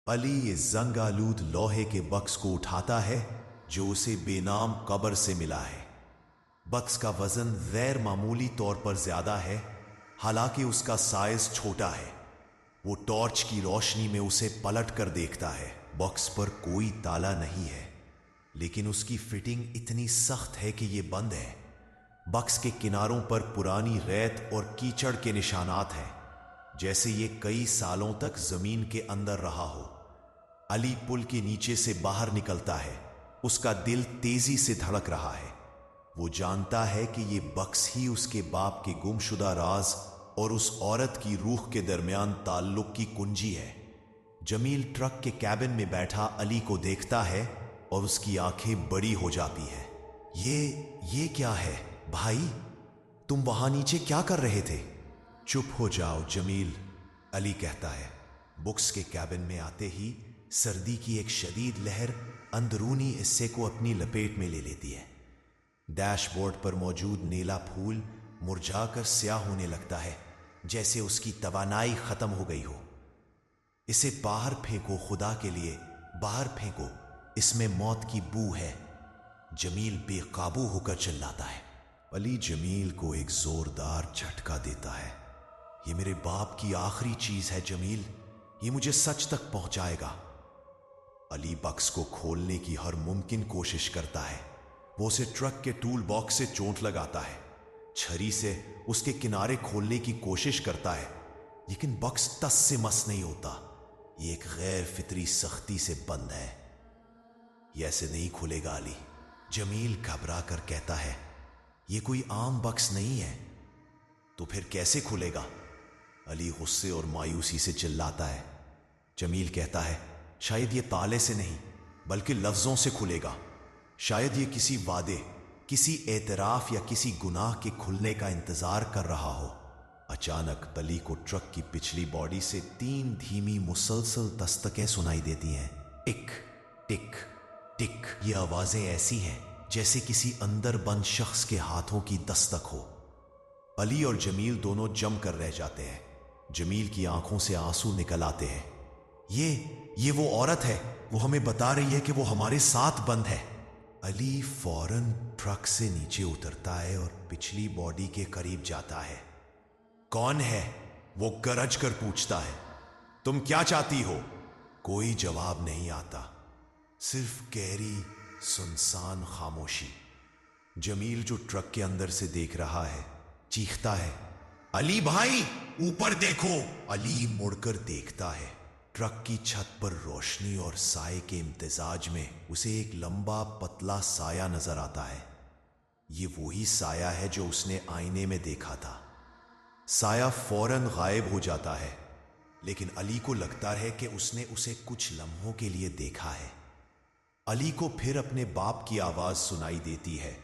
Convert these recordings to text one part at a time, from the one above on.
अली इस जंग आलूद लोहे के बक्स को उठाता है जो उसे बेनाम कब्र से मिला है। बक्स का वजन गैर मामूली तौर पर ज्यादा है, हालांकि उसका साइज छोटा है। वो टॉर्च की रोशनी में उसे पलट कर देखता है। बॉक्स पर कोई ताला नहीं है, लेकिन उसकी फिटिंग इतनी सख्त है कि ये बंद है। बक्स के किनारों पर पुरानी रेत और कीचड़ के निशानात हैं, जैसे ये कई सालों तक जमीन के अंदर रहा हो। अली पुल के नीचे से बाहर निकलता है। उसका दिल तेजी से धड़क रहा है। वो जानता है कि ये बक्स ही उसके बाप के गुमशुदा राज और उस औरत की रूह के दरमियान ताल्लुक की कुंजी है। जमील ट्रक के कैबिन में बैठा अली को देखता है और उसकी आंखें बड़ी हो जाती है। ये क्या है भाई? तुम वहां नीचे क्या कर रहे थे? चुप हो जाओ जमील, अली कहता है। बुक्स के कैबिन में आते ही सर्दी की एक शदीद लहर अंदरूनी हिस्से को अपनी लपेट में ले लेती है। डैशबोर्ड पर मौजूद नीला फूल मुरझाकर स्याह होने लगता है, जैसे उसकी तवानाई खत्म हो गई हो। इसे बाहर फेंको, खुदा के लिए बाहर फेंको, इसमें मौत की बू है। जमील बेकाबू होकर चिल्लाता है। अली जमील को एक जोरदार झटका देता है। ये मेरे बाप की आखिरी चीज है जमील, ये मुझे सच तक पहुंचाएगा। अली बक्स को खोलने की हर मुमकिन कोशिश करता है। वो उसे ट्रक के टूल बॉक्स से चोट लगाता है, छरी से उसके किनारे खोलने की कोशिश करता है, लेकिन बक्स तस से मस नहीं होता। ये एक गैर फितरी सख्ती से बंद है। ये ऐसे नहीं खुलेगा अली, जमील घबरा कर कहता है। ये कोई आम बक्स नहीं है। तो फिर कैसे खुलेगा? अली गुस्से और मायूसी से चिल्लाता है। जमील कहता है, शायद ये ताले से नहीं बल्कि लफ्जों से खुलेगा। शायद ये किसी वादे, किसी एतराफ या किसी गुनाह के खुलने का इंतजार कर रहा हो। अचानक अली को ट्रक की पिछली बॉडी से 3 धीमी मुसलसल दस्तकें सुनाई देती हैं। टिक टिक टिक। ये आवाजें ऐसी हैं जैसे किसी अंदर बंद शख्स के हाथों की दस्तक हो। अली और जमील दोनों जम कर रह जाते हैं। जमील की आंखों से आंसू निकल आते हैं। ये वो औरत है, वो हमें बता रही है कि वो हमारे साथ बंद है। अली फौरन ट्रक से नीचे उतरता है और पिछली बॉडी के करीब जाता है। कौन है? वो गरज कर पूछता है। तुम क्या चाहती हो? कोई जवाब नहीं आता, सिर्फ गहरी सुनसान खामोशी। जमील जो ट्रक के अंदर से देख रहा है चीखता है, अली भाई ऊपर देखो। अली मुड़कर देखता है। ट्रक की छत पर रोशनी और साए के इम्तिजाज में उसे एक लंबा पतला साया नजर आता है। ये वही साया है जो उसने आईने में देखा था। साया फौरन गायब हो जाता है, लेकिन अली को लगता है कि उसने उसे कुछ लम्हों के लिए देखा है। अली को फिर अपने बाप की आवाज सुनाई देती है,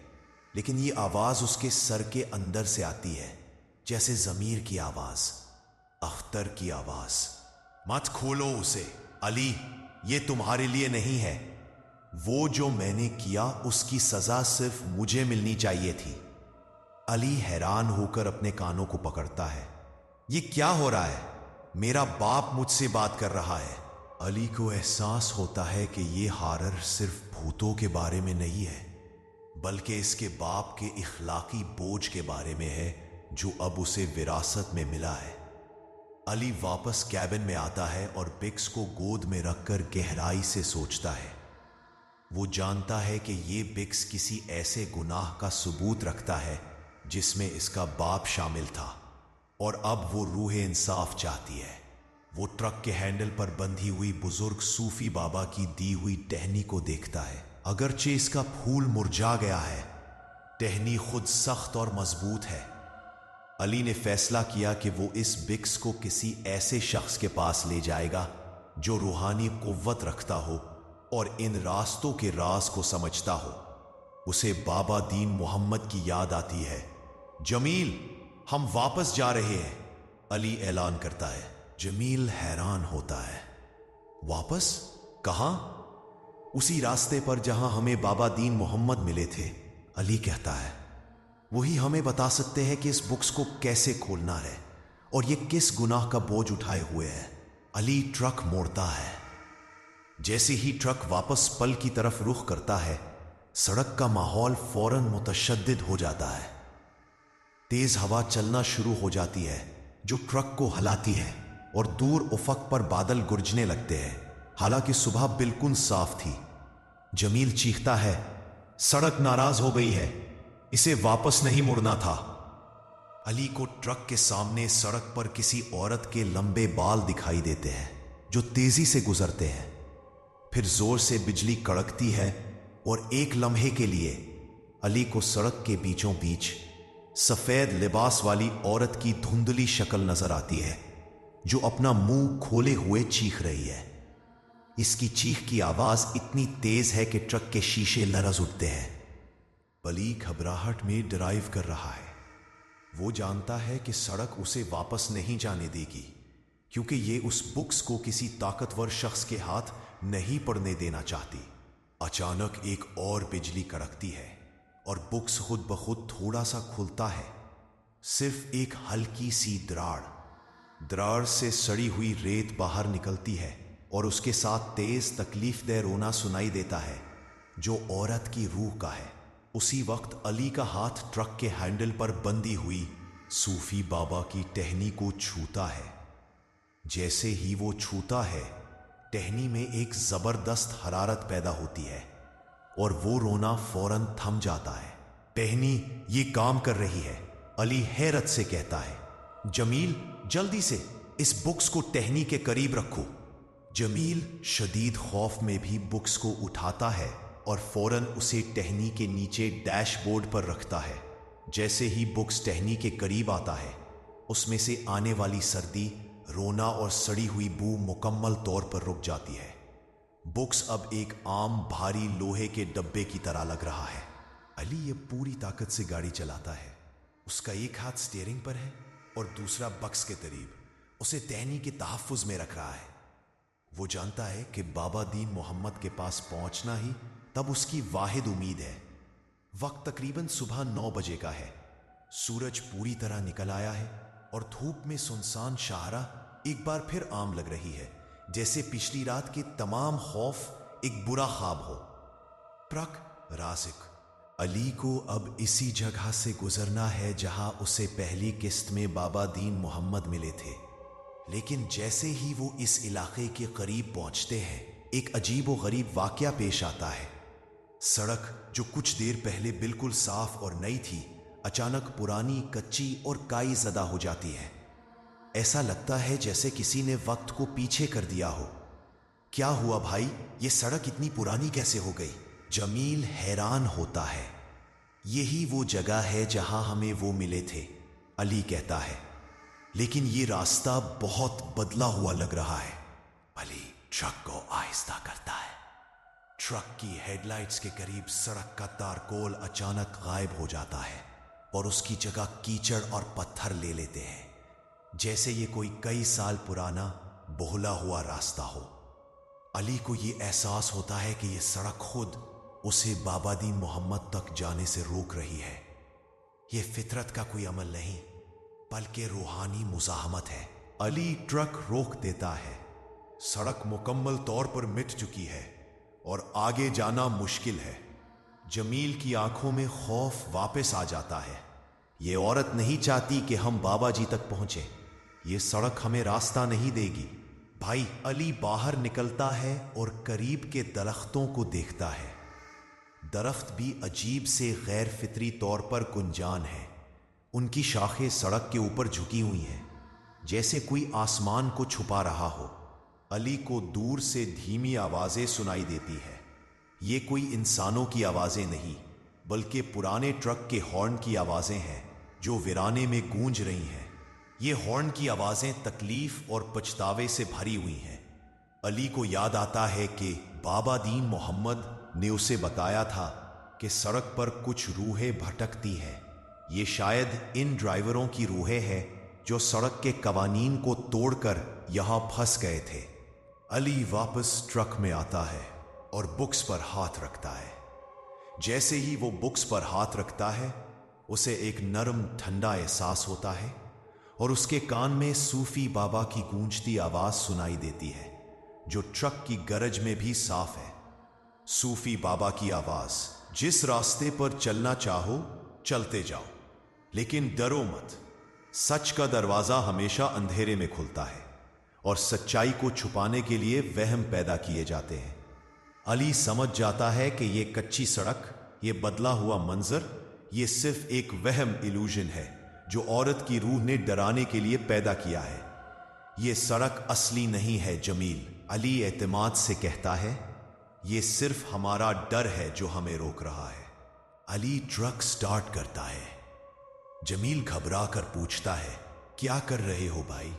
लेकिन ये आवाज उसके सर के अंदर से आती है, जैसे जमीर की आवाज, अख्तर की आवाज। मत खोलो उसे अली, ये तुम्हारे लिए नहीं है। वो जो मैंने किया उसकी सजा सिर्फ मुझे मिलनी चाहिए थी। अली हैरान होकर अपने कानों को पकड़ता है। ये क्या हो रहा है? मेरा बाप मुझसे बात कर रहा है। अली को एहसास होता है कि ये हारर सिर्फ भूतों के बारे में नहीं है, बल्कि इसके बाप के इखलाकी बोझ के बारे में है जो अब उसे विरासत में मिला है। अली वापस कैबिन में आता है और बिक्स को गोद में रखकर गहराई से सोचता है। वो जानता है कि ये बिक्स किसी ऐसे गुनाह का सबूत रखता है जिसमें इसका बाप शामिल था, और अब वो रूह इंसाफ चाहती है। वो ट्रक के हैंडल पर बंधी हुई बुजुर्ग सूफी बाबा की दी हुई टहनी को देखता है। अगरचे इसका फूल मुरझा गया है, टहनी खुद सख्त और मजबूत है। अली ने फैसला किया कि वो इस बिक्स को किसी ऐसे शख्स के पास ले जाएगा जो रूहानी कुव्वत रखता हो और इन रास्तों के राज को समझता हो। उसे बाबा दीन मोहम्मद की याद आती है। जमील, हम वापस जा रहे हैं, अली ऐलान करता है। जमील हैरान होता है। वापस? कहां? उसी रास्ते पर जहां हमें बाबा दीन मोहम्मद मिले थे, अली कहता है। वही हमें बता सकते हैं कि इस बुक्स को कैसे खोलना है और ये किस गुनाह का बोझ उठाए हुए है। अली ट्रक मोड़ता है। जैसे ही ट्रक वापस पल की तरफ रुख करता है, सड़क का माहौल फौरन मुतशद्दिद हो जाता है। तेज हवा चलना शुरू हो जाती है जो ट्रक को हिलाती है और दूर उफक पर बादल गुरजने लगते हैं। हालांकि सुबह बिल्कुल साफ थी। जमील चीखता है, सड़क नाराज हो गई है, इसे वापस नहीं मुड़ना था। अली को ट्रक के सामने सड़क पर किसी औरत के लंबे बाल दिखाई देते हैं जो तेजी से गुजरते हैं। फिर जोर से बिजली कड़कती है और एक लम्हे के लिए अली को सड़क के बीचों बीच सफेद लिबास वाली औरत की धुंधली शक्ल नजर आती है जो अपना मुंह खोले हुए चीख रही है। इसकी चीख की आवाज इतनी तेज है कि ट्रक के शीशे लरज उठते हैं। अली घबराहट में ड्राइव कर रहा है। वो जानता है कि सड़क उसे वापस नहीं जाने देगी, क्योंकि ये उस बुक्स को किसी ताकतवर शख्स के हाथ नहीं पड़ने देना चाहती। अचानक एक और बिजली कड़कती है और बुक्स खुद ब खुद थोड़ा सा खुलता है। सिर्फ एक हल्की सी दरार से सड़ी हुई रेत बाहर निकलती है और उसके साथ तेज तकलीफ दह रोना सुनाई देता है जो औरत की रूह का है। उसी वक्त अली का हाथ ट्रक के हैंडल पर बंधी हुई सूफी बाबा की टहनी को छूता है। जैसे ही वो छूता है, टहनी में एक जबरदस्त हरारत पैदा होती है और वो रोना फौरन थम जाता है। टहनी ये काम कर रही है, अली हैरत से कहता है। जमील, जल्दी से इस बुक्स को टहनी के करीब रखो। जमील शदीद खौफ में भी बुक्स को उठाता है और फौरन उसे टहनी के नीचे डैशबोर्ड पर रखता है। जैसे ही बुक्स टहनी के करीब आता है, उसमें से आने वाली सर्दी, रोना और सड़ी हुई बू मुकम्मल तौर पर रुक जाती है। बुक्स अब एक आम भारी लोहे के डब्बे की तरह लग रहा है। अली ये पूरी ताकत से गाड़ी चलाता है। उसका एक हाथ स्टीयरिंग पर है और दूसरा बक्स के करीब उसे टहनी के तहफ्फुज में रख रहा है। वो जानता है कि बाबा दीन मोहम्मद के पास पहुंचना ही तब उसकी वाहिद उम्मीद है। वक्त तकरीबन सुबह 9 बजे का है। सूरज पूरी तरह निकल आया है और धूप में सुनसान शाहराह एक बार फिर आम लग रही है, जैसे पिछली रात के तमाम खौफ एक बुरा ख्वाब हो। ट्रक राज़िक, अली को अब इसी जगह से गुजरना है जहां उसे पहली किस्त में बाबा दीन मोहम्मद मिले थे। लेकिन जैसे ही वो इस इलाके के करीब पहुंचते हैं, एक अजीब व गरीब वाकया पेश आता है। सड़क जो कुछ देर पहले बिल्कुल साफ और नई थी, अचानक पुरानी, कच्ची और काई ज़दा हो जाती है। ऐसा लगता है जैसे किसी ने वक्त को पीछे कर दिया हो। क्या हुआ भाई, ये सड़क इतनी पुरानी कैसे हो गई? जमील हैरान होता है। यही वो जगह है जहां हमें वो मिले थे, अली कहता है। लेकिन ये रास्ता बहुत बदला हुआ लग रहा है। अली ट्रक को आहिस्ता करता है। ट्रक की हेडलाइट्स के करीब सड़क का तारकोल अचानक गायब हो जाता है और उसकी जगह कीचड़ और पत्थर ले लेते हैं, जैसे ये कोई कई साल पुराना बोहला हुआ रास्ता हो। अली को ये एहसास होता है कि ये सड़क खुद उसे बाबा दीन मोहम्मद तक जाने से रोक रही है। ये फितरत का कोई अमल नहीं, बल्कि रूहानी मुज़ाहमत है। अली ट्रक रोक देता है। सड़क मुकम्मल तौर पर मिट चुकी है और आगे जाना मुश्किल है। जमील की आंखों में खौफ वापस आ जाता है। ये औरत नहीं चाहती कि हम बाबा जी तक पहुंचे। ये सड़क हमें रास्ता नहीं देगी। भाई, अली बाहर निकलता है और करीब के दरख्तों को देखता है। दरख्त भी अजीब से गैर फितरी तौर पर गुंजान है। उनकी शाखें सड़क के ऊपर झुकी हुई हैं, जैसे कोई आसमान को छुपा रहा हो। अली को दूर से धीमी आवाजें सुनाई देती है। ये कोई इंसानों की आवाजें नहीं, बल्कि पुराने ट्रक के हॉर्न की आवाजें हैं जो वीराने में गूंज रही हैं। ये हॉर्न की आवाजें तकलीफ और पछतावे से भरी हुई हैं। अली को याद आता है कि बाबा दीन मोहम्मद ने उसे बताया था कि सड़क पर कुछ रूहें भटकती हैं। ये शायद इन ड्राइवरों की रूहें हैं जो सड़क के कवानीन को तोड़कर यहां फंस गए थे। अली वापस ट्रक में आता है और बुक्स पर हाथ रखता है। जैसे ही वो बुक्स पर हाथ रखता है, उसे एक नरम ठंडा एहसास होता है और उसके कान में सूफी बाबा की गूंजती आवाज सुनाई देती है। जो ट्रक की गरज में भी साफ है। सूफी बाबा की आवाज, जिस रास्ते पर चलना चाहो चलते जाओ, लेकिन डरो मत। सच का दरवाजा हमेशा अंधेरे में खुलता है और सच्चाई को छुपाने के लिए वहम पैदा किए जाते हैं। अली समझ जाता है कि ये कच्ची सड़क, ये बदला हुआ मंजर, ये सिर्फ एक वहम इल्यूजन है जो औरत की रूह ने डराने के लिए पैदा किया है। ये सड़क असली नहीं है जमील, अली एतमाद से कहता है। ये सिर्फ हमारा डर है जो हमें रोक रहा है। अली ट्रक स्टार्ट करता है। जमील घबरा कर पूछता है, क्या कर रहे हो भाई?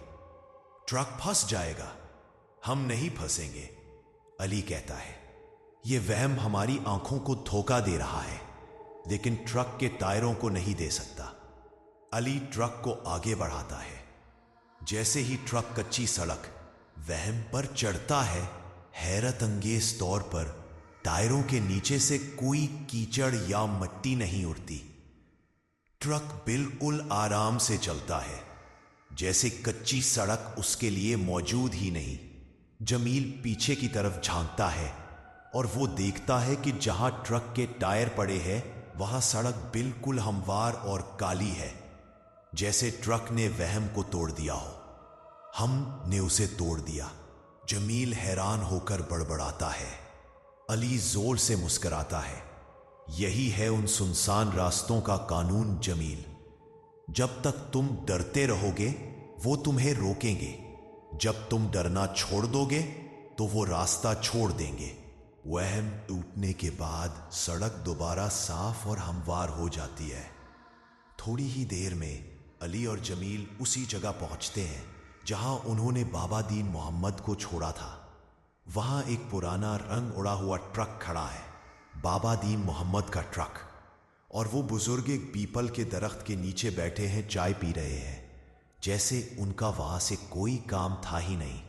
ट्रक फंस जाएगा। हम नहीं फंसेंगे, अली कहता है। यह वहम हमारी आंखों को धोखा दे रहा है, लेकिन ट्रक के टायरों को नहीं दे सकता। अली ट्रक को आगे बढ़ाता है। जैसे ही ट्रक कच्ची सड़क वहम पर चढ़ता है, हैरत अंगेज तौर पर टायरों के नीचे से कोई कीचड़ या मिट्टी नहीं उड़ती। ट्रक बिल्कुल आराम से चलता है, जैसे कच्ची सड़क उसके लिए मौजूद ही नहीं। जमील पीछे की तरफ झांकता है और वो देखता है कि जहां ट्रक के टायर पड़े हैं वहां सड़क बिल्कुल हमवार और काली है, जैसे ट्रक ने वहम को तोड़ दिया हो। हमने उसे तोड़ दिया, जमील हैरान होकर बड़बड़ाता है। अली जोर से मुस्कुराता है। यही है उन सुनसान रास्तों का कानून जमील। जब तक तुम डरते रहोगे वो तुम्हें रोकेंगे, जब तुम डरना छोड़ दोगे तो वो रास्ता छोड़ देंगे। वहम टूटने के बाद सड़क दोबारा साफ और हमवार हो जाती है। थोड़ी ही देर में अली और जमील उसी जगह पहुंचते हैं जहां उन्होंने बाबा दीन मोहम्मद को छोड़ा था। वहां एक पुराना रंग उड़ा हुआ ट्रक खड़ा है, बाबा दीन मोहम्मद का ट्रक। और वो बुजुर्ग एक पीपल के दरख्त के नीचे बैठे हैं, चाय पी रहे हैं, जैसे उनका वहां से कोई काम था ही नहीं।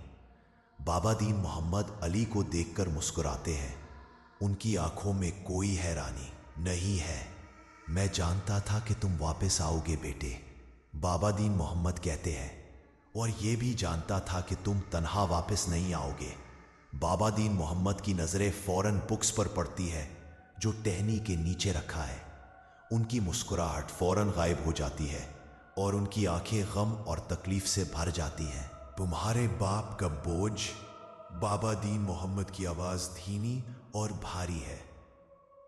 बाबा दीन मोहम्मद अली को देखकर मुस्कुराते हैं। उनकी आंखों में कोई हैरानी नहीं है। मैं जानता था कि तुम वापस आओगे बेटे, बाबा दीन मोहम्मद कहते हैं, और ये भी जानता था कि तुम तन्हा वापस नहीं आओगे। बाबा दीन मोहम्मद की नजरें फौरन बुक्स पर पड़ती है जो टहनी के नीचे रखा है। उनकी मुस्कुराहट फौरन गायब हो जाती है और उनकी आंखें गम और तकलीफ से भर जाती हैं। तुम्हारे बाप का बोझ, बाबा दीन मोहम्मद की आवाज धीमी और भारी है।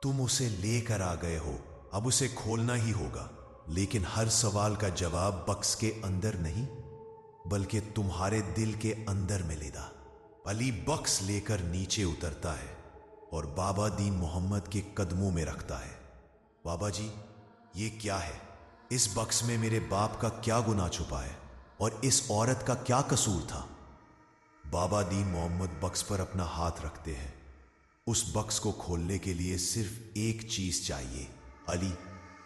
तुम उसे लेकर आ गए हो, अब उसे खोलना ही होगा, लेकिन हर सवाल का जवाब बक्स के अंदर नहीं बल्कि तुम्हारे दिल के अंदर मिलेगा। अली बक्स लेकर नीचे उतरता है और बाबा दीन मोहम्मद के कदमों में रखता है। बाबा जी, ये क्या है? इस बक्स में मेरे बाप का क्या गुनाह छुपा है और इस औरत का क्या कसूर था? बाबा दीन मोहम्मद बक्स पर अपना हाथ रखते हैं। उस बक्स को खोलने के लिए सिर्फ एक चीज चाहिए अली,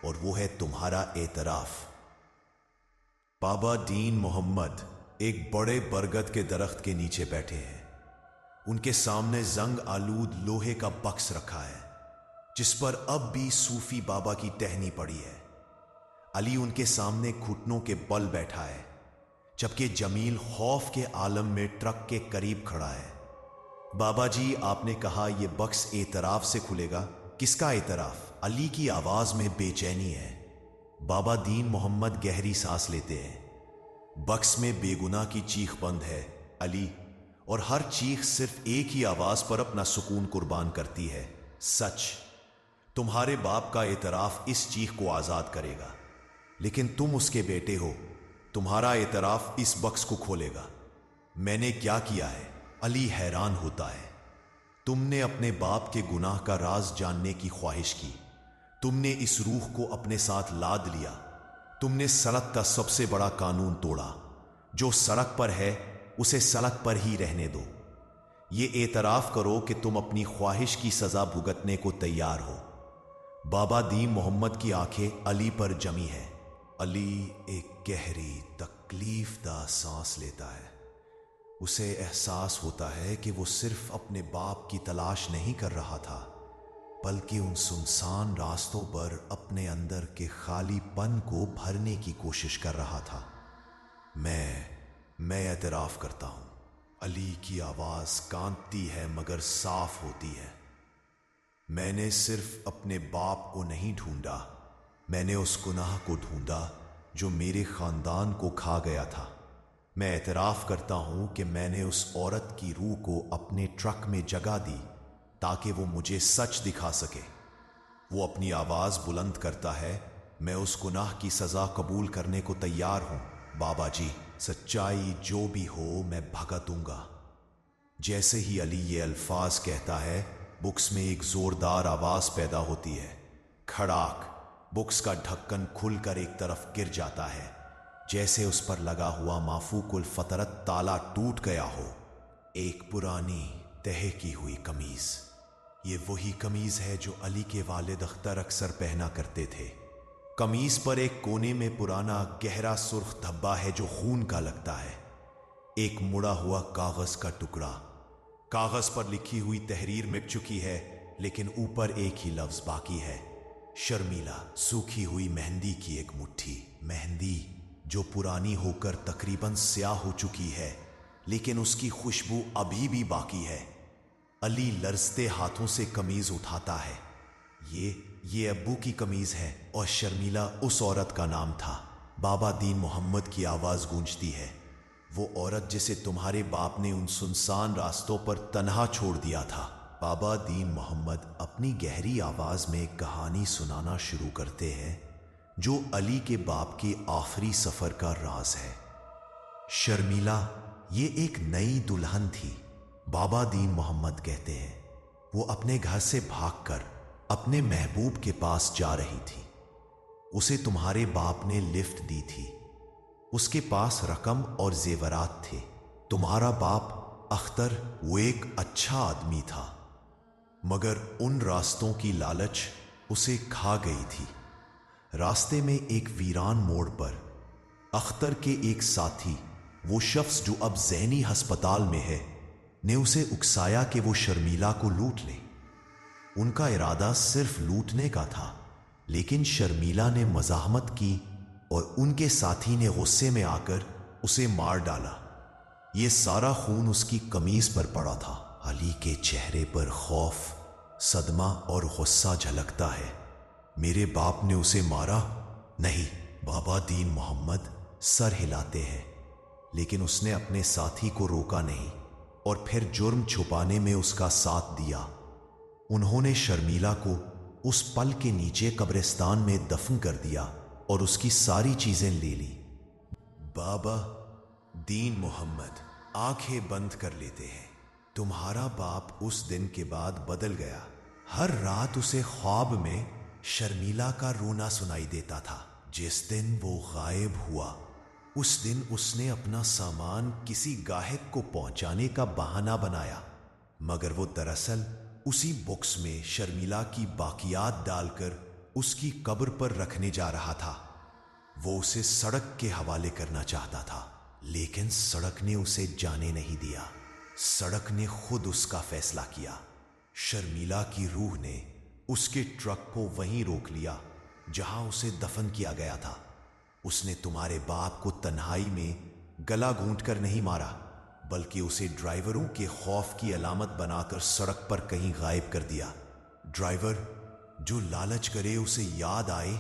और वो है तुम्हारा एतराफ। बाबा दीन मोहम्मद एक बड़े बरगद के दरख्त के नीचे बैठे हैं। उनके सामने जंग आलूद लोहे का बक्स रखा है, जिस पर अब भी सूफी बाबा की टहनी पड़ी है। अली उनके सामने घुटनों के बल बैठा है, जबकि जमील खौफ के आलम में ट्रक के करीब खड़ा है। बाबा जी, आपने कहा यह बक्स एतराफ से खुलेगा। किसका एतराफ? अली की आवाज में बेचैनी है। बाबा दीन मोहम्मद गहरी सांस लेते हैं। बक्स में बेगुनाह की चीख बंद है अली, और हर चीख सिर्फ एक ही आवाज पर अपना सुकून कुर्बान करती है, सच। तुम्हारे बाप का एतराफ इस चीख को आजाद करेगा, लेकिन तुम उसके बेटे हो। तुम्हारा एतराफ इस बक्स को खोलेगा। मैंने क्या किया है? अली हैरान होता है। तुमने अपने बाप के गुनाह का राज जानने की ख्वाहिश की। तुमने इस रूह को अपने साथ लाद लिया। तुमने सड़क का सबसे बड़ा कानून तोड़ा। जो सड़क पर है उसे सड़क पर ही रहने दो। ये एतराफ करो कि तुम अपनी ख्वाहिश की सजा भुगतने को तैयार हो। बाबा दीन मोहम्मद की आंखें अली पर जमी है। अली एक गहरी तकलीफदा सांस लेता है। उसे एहसास होता है कि वो सिर्फ अपने बाप की तलाश नहीं कर रहा था, बल्कि उन सुनसान रास्तों पर अपने अंदर के खालीपन को भरने की कोशिश कर रहा था। मैं एतराफ करता हूं, علی کی آواز کانپتی ہے مگر صاف ہوتی ہے۔ میں نے صرف اپنے باپ کو نہیں ڈھونڈا، میں نے اس گناہ کو ڈھونڈا جو میرے خاندان کو کھا گیا تھا۔ میں اعتراف کرتا ہوں کہ میں نے اس عورت کی روح کو اپنے ٹرک میں جگہ دی تاکہ وہ مجھے سچ دکھا سکے۔ وہ اپنی آواز بلند کرتا ہے، میں اس گناہ کی سزا قبول کرنے کو تیار ہوں۔ بابا جی، سچائی جو بھی ہو میں بھگتوں گا۔ جیسے ہی علی یہ الفاظ کہتا ہے، بکس میں ایک زوردار آواز پیدا ہوتی ہے، کھڑاک۔ بکس کا ڈھکن کھل کر ایک طرف گر جاتا ہے، جیسے اس پر لگا ہوا مافوق الفطرت تالا ٹوٹ گیا ہو۔ ایک پرانی تہہ کی ہوئی قمیض۔ یہ وہی قمیض ہے جو علی کے والد اختر اکثر پہنا کرتے تھے۔ قمیض پر ایک کونے میں پرانا گہرا سرخ دھبا ہے جو خون کا لگتا ہے۔ ایک مڑا ہوا کاغذ کا ٹکڑا۔ کاغذ پر لکھی ہوئی تحریر مٹ چکی ہے، لیکن اوپر ایک ہی لفظ باقی ہے، شرمیلا۔ سوکھی ہوئی مہندی کی ایک مٹھی، مہندی جو پرانی ہو کر تقریباً سیاہ ہو چکی ہے، لیکن اس کی خوشبو ابھی بھی باقی ہے۔ علی لرزتے ہاتھوں سے قمیض اٹھاتا ہے۔ یہ ابو کی قمیض ہے، اور شرمیلا اس عورت کا نام تھا۔ بابا دین محمد کی آواز گونجتی ہے، وہ عورت جسے تمہارے باپ نے ان سنسان راستوں پر تنہا چھوڑ دیا تھا۔ بابا دین محمد اپنی گہری آواز میں ایک کہانی سنانا شروع کرتے ہیں جو علی کے باپ کے آخری سفر کا راز ہے۔ شرمیلا یہ ایک نئی دلہن تھی، بابا دین محمد کہتے ہیں۔ وہ اپنے گھر سے بھاگ کر اپنے محبوب کے پاس جا رہی تھی۔ اسے تمہارے باپ نے لفٹ دی تھی۔ اس کے پاس رقم اور زیورات تھے۔ تمہارا باپ اختر وہ ایک اچھا آدمی تھا، مگر ان راستوں کی لالچ اسے کھا گئی تھی۔ راستے میں ایک ویران موڑ پر اختر کے ایک ساتھی، وہ شخص جو اب ذہنی ہسپتال میں ہے، نے اسے اکسایا کہ وہ شرمیلا کو لوٹ لے۔ ان کا ارادہ صرف لوٹنے کا تھا، لیکن شرمیلا نے مزاحمت کی اور ان کے ساتھی نے غصے میں آ کر اسے مار ڈالا۔ یہ سارا خون اس کی قمیض پر پڑا تھا۔ علی کے چہرے پر خوف، صدمہ اور غصہ جھلکتا ہے۔ میرے باپ نے اسے مارا؟ نہیں، بابا دین محمد سر ہلاتے ہیں، لیکن اس نے اپنے ساتھی کو روکا نہیں اور پھر جرم چھپانے میں اس کا ساتھ دیا۔ انہوں نے شرمیلا کو اس پل کے نیچے قبرستان میں دفن کر دیا اور اس کی ساری چیزیں لے لی۔ بابا دین محمد آنکھیں بند کر لیتے ہیں۔ تمہارا باپ اس دن کے بعد بدل گیا۔ ہر رات اسے خواب میں شرمیلا کا رونا سنائی دیتا تھا۔ جس دن وہ غائب ہوا، اس دن اس نے اپنا سامان کسی گاہک کو پہنچانے کا بہانہ بنایا، مگر وہ دراصل اسی باکس میں شرمیلا کی باقیات ڈال کر اس کی قبر پر رکھنے جا رہا تھا۔ وہ اسے سڑک کے حوالے کرنا چاہتا تھا، لیکن سڑک نے اسے جانے نہیں دیا۔ سڑک نے خود اس کا فیصلہ کیا۔ شرمیلا کی روح نے اس کے ٹرک کو وہیں روک لیا جہاں اسے دفن کیا گیا تھا۔ اس نے تمہارے باپ کو تنہائی میں گلا گھونٹ کر نہیں مارا، بلکہ اسے ڈرائیوروں کے خوف کی علامت بنا کر سڑک پر کہیں غائب کر دیا۔ ڈرائیور جو لالچ کرے اسے یاد آئے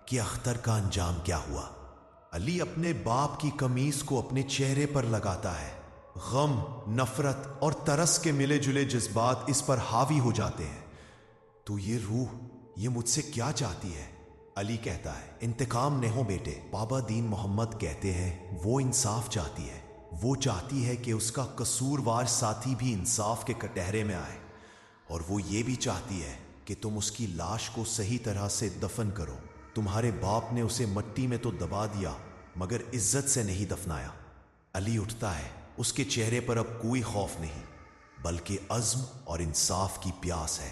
کہ اختر کا انجام کیا ہوا۔ علی اپنے باپ کی قمیض کو اپنے چہرے پر لگاتا ہے۔ غم، نفرت اور ترس کے ملے جلے جذبات اس پر حاوی ہو جاتے ہیں۔ تو یہ روح یہ مجھ سے کیا چاہتی ہے؟ علی کہتا ہے، انتقام نہیں بیٹے۔ بابا دین محمد کہتے ہیں، وہ انصاف چاہتی ہے۔ وہ چاہتی ہے کہ اس کا قصوروار ساتھی بھی انصاف کے کٹہرے میں آئے، اور وہ یہ بھی چاہتی ہے کہ تم اس کی لاش کو صحیح طرح سے دفن کرو۔ تمہارے باپ نے اسے مٹی میں تو دبا دیا، مگر عزت سے نہیں دفنایا۔ علی اٹھتا ہے، اس کے چہرے پر اب کوئی خوف نہیں، بلکہ عزم اور انصاف کی پیاس ہے۔